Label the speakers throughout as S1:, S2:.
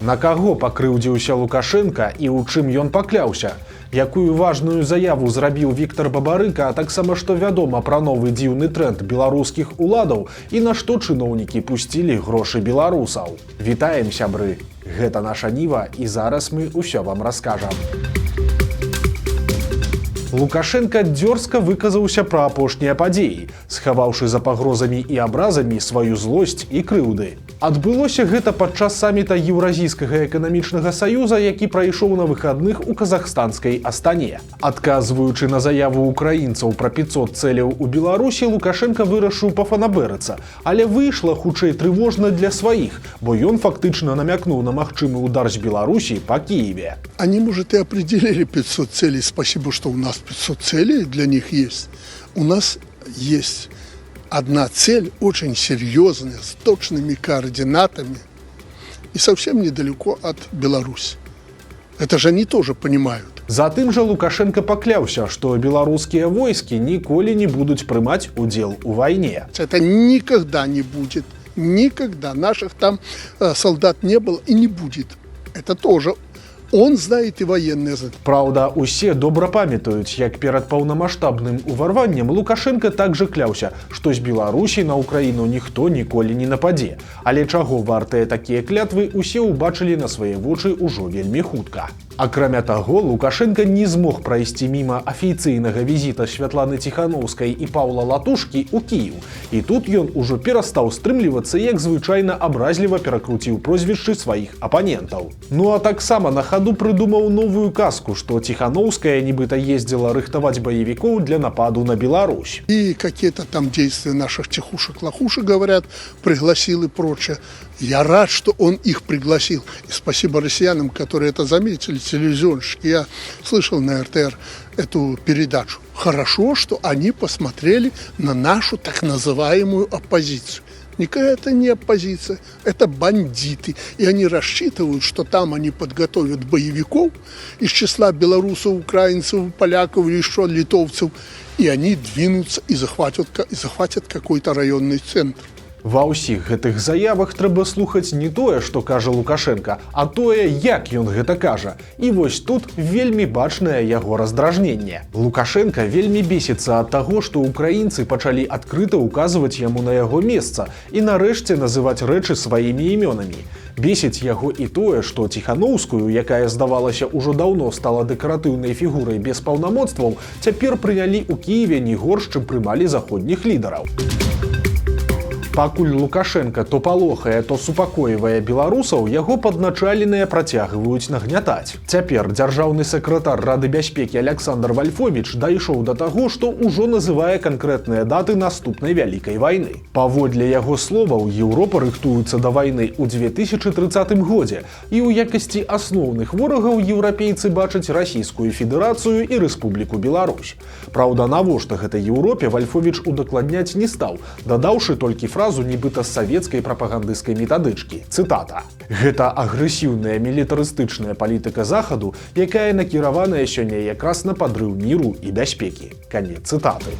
S1: На каго пакрыўдзіўся Лукашенка і ў чым ён пакляўся? Якую важную заяву зрабіў Віктор Бабарыка, а таксама што вядома пра новы дзіўны тренд беларускіх уладаў і на што чыноўнікі пусцілі грошы беларусаў. Вітаем, сябры! Гэта наша Ніва, і зараз мы ўсё вам раскажам. Лукашенка дзёрзка выказаўся пра апошнія падзеі, схаваўшы за пагрозамі і абразамі сваю злосць і крыўды. Адбылося гэта падчас саміта Еўразійскага эканамічнага саюза, які прайшоў на выхадных у казахстанскай Астане. Адказваючы на заяву украінцаў пра 500 цэляў у Беларусі, Лукашенка вырашыў пафанабэрацца, але выйшла хутчэй трывожна для сваіх, бо ён фактычна намякнуў на магчымы удар з Беларусі па Киеве.
S2: Они, может, и определили 500 целей. Спасибо, что у нас 500 целей для них есть. У нас есть одна цель, очень серьезная, с точными координатами и совсем недалеко от Беларуси. Это же они тоже понимают.
S1: Затым жа Лукашенко пакляўся, што беларускія войскі ніколі не будуць прымаць удзел у вайне.
S2: Это никогда не будет. Никогда. Наших там солдат не было и не будет. Это тоже он знает и военные знают.
S1: Праўда, усе добра памятаюць, як перад паўнамаштабным уварваннем Лукашенко также кляўся, што з Беларусі на Украіну ніхто ніколі не нападзе. Але чаго вартыя такія клятвы, усе ўбачылі на свае вочы ўжо вельмі хутка. Акрамя таго, Лукашенко не змог прайсці міма афіцыйнага візіта Святланы Ціханаўскай і Паўла Латушкі ў Кіеў. І тут ён ужо перастаў стрымлівацца, як звычайна абразліва перакруціў прозвішчы сваіх апанентаў. Ну а таксама на хаду прыдумаў новую казку, што Ціханаўская нібыта ездзіла рыхтаваць баевікоў для нападу на Беларусь.
S2: И какие-то там действия наших тихушек-лохушек, говорят, пригласил и прочее. Я рад, что он их пригласил. И спасибо россиянам, которые это заметили, телевизионщики. Я слышал на РТР эту передачу. Хорошо, что они посмотрели на нашу так называемую оппозицию. Никакая это не оппозиция, это бандиты. И они рассчитывают, что там они подготовят боевиков из числа белорусов, украинцев, поляков или еще литовцев. И они двинутся и захватят какой-то районный центр.
S1: Ва ўсіх гэтых заявах трэба слухаць не тое, што кажа Лукашенка, а тое, як ён гэта кажа. І вось тут вельмі бачнае яго раздражненне. Лукашенка вельмі бесіцца ад таго, што украінцы пачалі адкрыта ўказваць яму на яго месца і нарэшце называць рэчы сваімі імёнамі. Бесіць яго і тое, што Ціханаўскую, якая, здавалася, ужо даўно стала дэкаратыўнай фігурай без паўнамоцтваў, цяпер прынялі ў Кіеве не горш, чым прымалі заходніх лідараў. Пакуль Лукашенка то палохае, то супакойвае беларусаў, яго падначаленыя працягваюць нагнятаць. Цяпер дзяржаўны сакратар Рады бяспекі Александр Вальфовіч дайшоў да таго, што ўжо называе канкрэтныя даты наступнай вялікай вайны. Паводле яго словаў, Еўропа рыхтуецца да вайны ў 2030 годзе, і ў якасці асноўных ворагаў еўрапейцы бачаць Расійскую Федэрацыю і Рэспубліку Беларусь. Праўда, навошта гэта Еўропе Вальфовіч удакладняць не стаў, дадаўшы толькі фразу нібыта з савецкай прапагандысцкай метадычкі. Цытата. Гэта агрэсіўная мілітарыстычная палітыка Захаду, якая накіраваная сёння якраз на падрыў міру і бяспекі. Канец цытаты.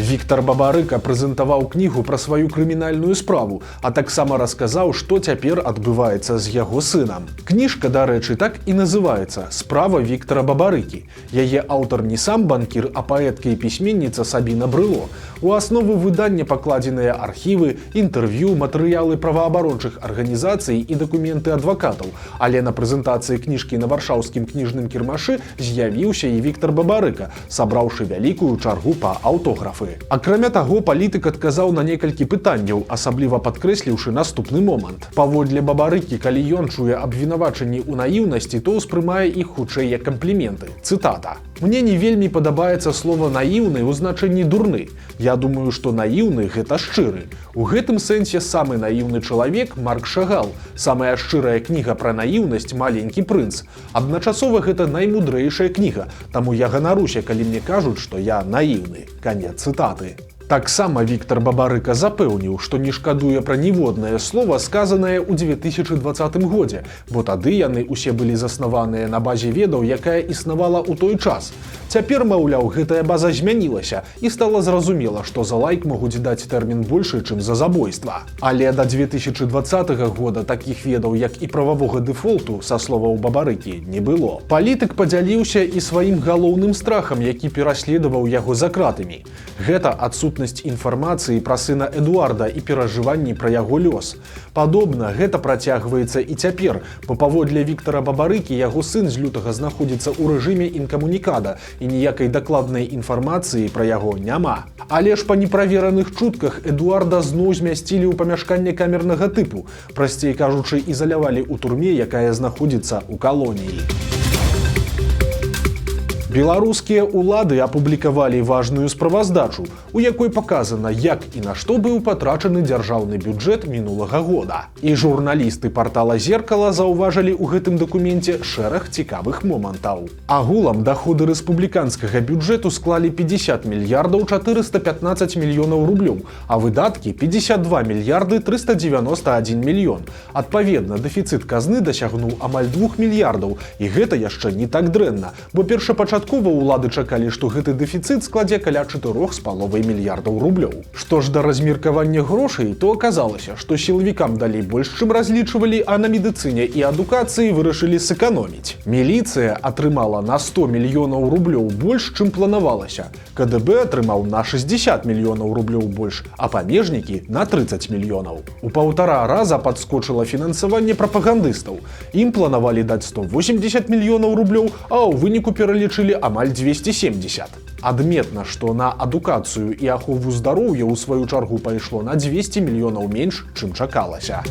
S1: Віктор Бабарыка прэзентаваў кнігу пра сваю крымінальную справу, а таксама расказаў, што цяпер адбываецца з яго сынам. Кніжка, дарэчы, так і называецца «Справа Віктора Бабарыкі». Яе аўтар не сам банкір, а паэтка і пісьменніца Сабіна Брыло. У аснову выдання пакладзеныя архівы, інтэрв'ю, матэрыялы праваабарончых арганізацый і дакументы адвакатаў. Але на прэзентацыі кніжкі на варшаўскім кніжным кірмашы з'явіўся і Віктор Бабарыка, сабраўшы вялікую чаргу па аўтографы. Акрамя таго, палітык адказаў на некалькі пытанняў, асабліва падкрэсліўшы наступны момант. Паводле Бабарыкі, калі ён чуе абвінавачанні ў наіўнасці, то ўспрымае іх хутчэй як кампліменты. Цытата. «Мне не вельмі падабаецца слова «наіўны» ў значэнні «дурны». Я думаю, што наіўны – гэта шчыры. У гэтым сэнсе самы наіўны чалавек – Марк Шагал. Самая шчырая кніга пра наіўнасць – «Маленькі прынц». Адначасова гэта наймудрэйшая кніга, таму я ганаруся, калі мне кажуць, што я наіўны. Канец цытаты. Таксама Віктор Бабарыка запэўніў, што не шкадуе пра ніводнае слова, сказанае ў 2020 годзе, бо тады яны ўсе былі заснаваныя на базе ведаў, якая існавала ў той час. Цяпер, маўляў, гэтая база змянілася і стала зразумела, што за лайк могуць даць тэрмін большы, чым за забойства. Але да 2020 года такіх ведаў, як і прававога дэфолту, са словаў Бабарыкі, не было. Палітык падзяліўся і сваім галоўным страхам, які пераследаваў яго за кратамі. Гэта адсутнасць інфармацыі пра сына Эдуарда і перажыванні пра яго лёс. Падобна, гэта працягваецца і цяпер, бо паводле Віктара Бабарыкі яго сын з лютага знаходзіцца ў рэжыме інкамунікада і ніякай дакладнай інфармацыі пра яго няма. Але ж па неправераных чутках Эдуарда зноў змясцілі ў памяшканне камернага тыпу, прасцей кажучы, ізалявалі ў турме, якая знаходзіцца ў калоніі. Беларускія ўлады апублікавалі важную справаздачу, у якой паказана, як і на што быў патрачаны дзяржаўны бюджэт мінулага года. І журналісты партала «Зеркала» заўважылі ў гэтым дакуменце шэраг цікавых момантаў. Агулам даходы рэспубліканскага бюджэту склалі 50 мільярдаў 415 мільёнаў рублёў, а выдаткі 52 мільярды 391 мільён. Адпаведна, дэфіцыт казны дасягнуў амаль 2 мільярдаў, і гэта яшчэ не так дрэнна, бо першапачаткова ўлады чакалі, што гэты дэфіцыт складзе каля 4,5 мільярдаў рублёў. Што ж да размеркавання грошай, то аказалася, што сілавікам далі больш, чым разлічвалі, а на медыцыне і адукацыі вырашылі сэканоміць. Міліцыя атрымала на 100 мільёнаў рублёў больш, чым планавалася. КДБ атрымаў на 60 мільёнаў рублёў больш, а памежнікі на 30 мільёнаў. У 1,5 раза падскочыла фінансаванне прапагандыстаў. Ім планавалі даць 180 мільёнаў рублёў, а ў выніку пералічылі амаль 270. Адметна, што на адукацыю і ахову здароўя ў сваю чаргу пайшло на 200 мільёнаў менш, чым чакалася.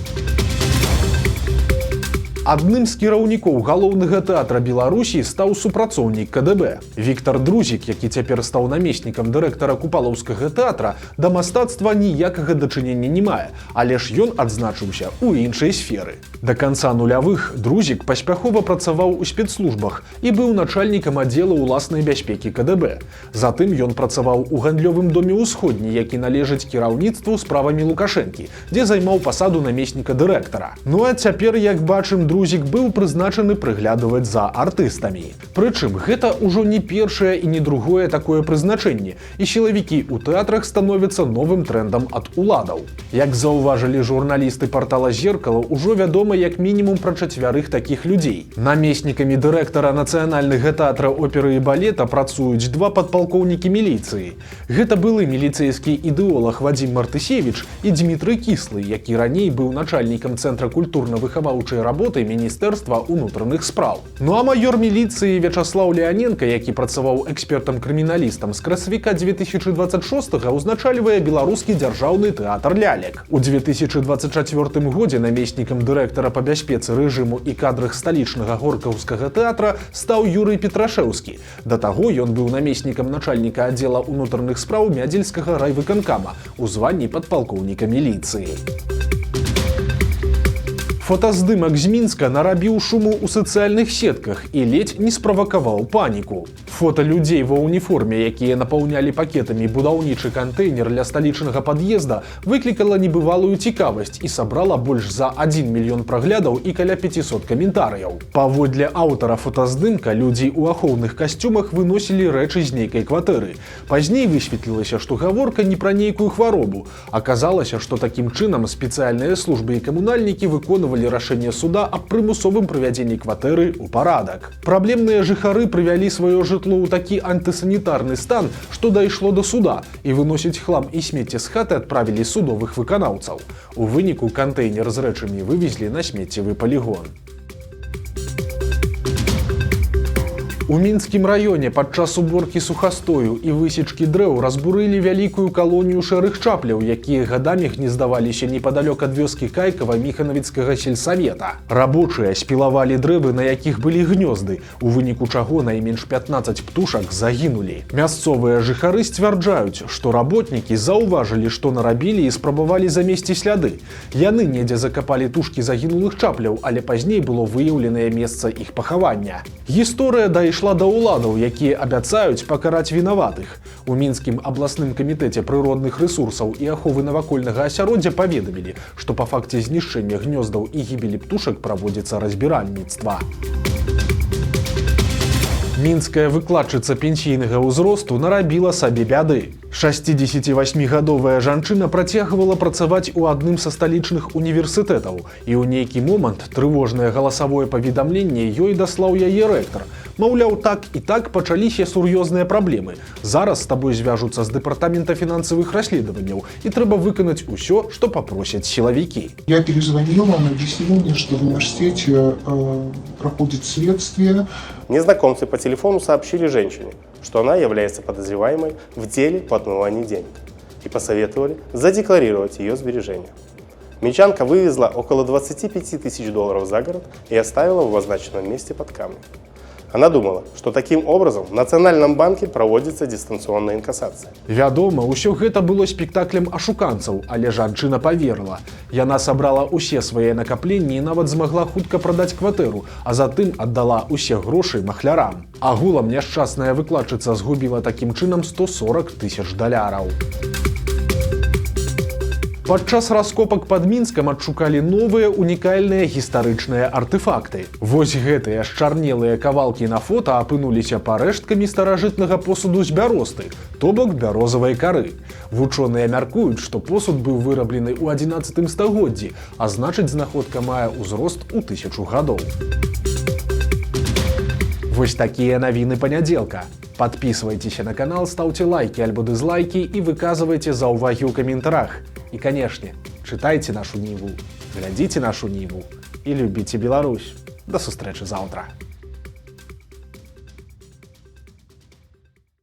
S1: Адным з кіраўнікоў галоўнага тэатра Беларусі стаў супрацоўнік КДБ. Віктар Друзік, які цяпер стаў намеснікам дырэктара Купалаўскага тэатра, да мастацтва ніякага дачынення не мае, але ж ён адзначыўся ў іншай сферы. Да канца нулявых Друзік паспяхова працаваў у спецслужбах і быў начальнікам аддзела ўласнай бяспекі КДБ. Затым ён працаваў у гандлёвым доме «Усходні», які належыць кіраўніцтву справамі Лукашэнкі, дзе займаў пасаду намесніка дырэктара. Ну а цяпер, як бачым, Друзік быў прызначаны прыглядаваць за артыстамі. Прычым, гэта ўжо не першае і не другое такое прызначэнне, і сілавікі ў тэатрах становяцца новым трэндам ад уладаў. Як заўважылі журналісты партала «Зеркала», ужо вядома як мінімум пра 4 такіх людзей. Намеснікамі дырэктара Нацыянальнага тэатра оперы і балета працуюць 2 падпалкоўнікі міліцыі. Гэта былы міліцэйскі ідэолаг Вадзім Мартысевіч і Дмітрый Кіслы, які раней быў начальнікам Цэнтра культурна-выхаваўчай работы Міністэрства ўнутраных спраў. Ну а маёр міліцыі Вячаслаў Леаненка, які працаваў экспертам-крыміналістам з красавіка 2026-га, узначальвае беларускі дзяржаўны тэатр «Лялек». У 2024 годзе намеснікам дырэктара па бяспецы рэжыму і кадрах сталічнага горкаўскага тэатра стаў Юрый Петрашэўскі. Да таго ён быў намеснікам начальніка аддзела ўнутраных спраў Мядзельскага райвыканкама у званні падпалкоўніка міліцыі. Фотаздымак з Мінска нарабіў шуму ў сацыяльных сетках і ледзь не справакаваў паніку. Фота людзей ва ўніформе, якія напаўнялі пакетамі будаўнічы кантэйнер ля сталічнага пад'езда, выклікала небывалую цікавасць і сабрала больш за 1 мільён праглядаў і каля 500 каментарыяў. Паводле аўтара фотаздымка, людзі ў ахоўных касцюмах выносілі рэчы з нейкай кватэры. Пазней высветлілася, што гаворка не пра нейкую хваробу. Аказалася, што такім чынам спецыяльныя службы і камунальнікі выконвалі рашэнне суда аб прымусовым прывядзенні кватэры ў парадак. Праблемныя жыхары прывялі сваё жытло ў такі антысанітарны стан, што дайшло да суда, і выносіць хлам і смецце з хаты адправілі судовых выканаўцаў. У выніку кантэйнер з рэчамі вывезлі на смеццевы палігон. У мінскім раёне падчас уборкі сухастою і высечкі дрэў разбурылі вялікую калонію шэрых чапляў, якія гадамі гнездаваліся непадалёк ад вёскі Кайкава Міханавіцкага сельсавета. Рабочыя спілавалі дрэвы, на якіх былі гнёзды, у выніку чаго найменш 15 птушак загінулі. Мясцовыя жыхары сцвярджаюць, што работнікі заўважылі, што нарабілі і спрабавалі замесці сляды. Яны недзе закапалі тушкі загінулых чапляў, але пазней было выяўленае месца іх пахавання. Гісторыя дайшла дайшла да ўладаў, якія абяцаюць пакараць вінаватых. У мінскім абласным камітэце прыродных рэсурсаў і аховы навакольнага асяроддзя паведамілі, што па факце знішчэння гнёздаў і гібелі птушак праводзіцца разбіральніцтва. Мінская выкладчыца пенсійнага ўзросту нарабіла сабе бяды. 68-гадовая жанчына працягвала працаваць у адным са сталічных універсітэтаў, і ў нейкі момант трывожнае галасавое паведамленне ёй даслаў яе рэктар. Маўляў, так і так пачаліся сур'ёзныя праблемы. Зараз з табой звяжуцца з дэпартамента фінансавых расследаванняў, і трэба выканаць усё, што папросяць сілавікі.
S3: Я перезвонила, он объяснил мне, что в университете проходит следствие.
S4: Незнакомцы по телефону сообщили женщине, что она является подозреваемой в деле по отмыванию денег, и посоветовали задекларировать ее сбережения. Мещанка вывезла около 25 тысяч долларов за город и оставила в обозначенном месте под камнем. Она думала, что таким образом в Национальном банке проводится дистанционная инкассация.
S1: Вядома, усё гэта было спектаклем ашуканцаў, але жанчына паверыла. Яна сабрала ўсе свае накапленні і нават змагла хутка прадаць кватэру, а затым аддала ўсе грошы махлярам. Агулам няшчасная выкладчыца згубіла такім чынам 140 тысяч даляраў. Падчас раскопак пад Мінскам адшукалі новыя унікальныя гістарычныя артэфакты. Вось гэтыя счарнелыя кавалкі на фота апынуліся парэшткамі старажытнага посуду з бяросты, то бок бярозавай кары. Вучоныя мяркуюць, што посуд быў выраблены ў 11 стагоддзі, а значыць знаходка мае ўзрост у 1000 гадоў. Вось такія навіны панядзелка. Подписывайтесь на канал, ставьте лайки альбо дизлайки и выказывайте заўвагі ў каментарах. И, конечно, читайте нашу Ниву, глядите нашу Ниву и любите Беларусь. До сустрэчы заўтра.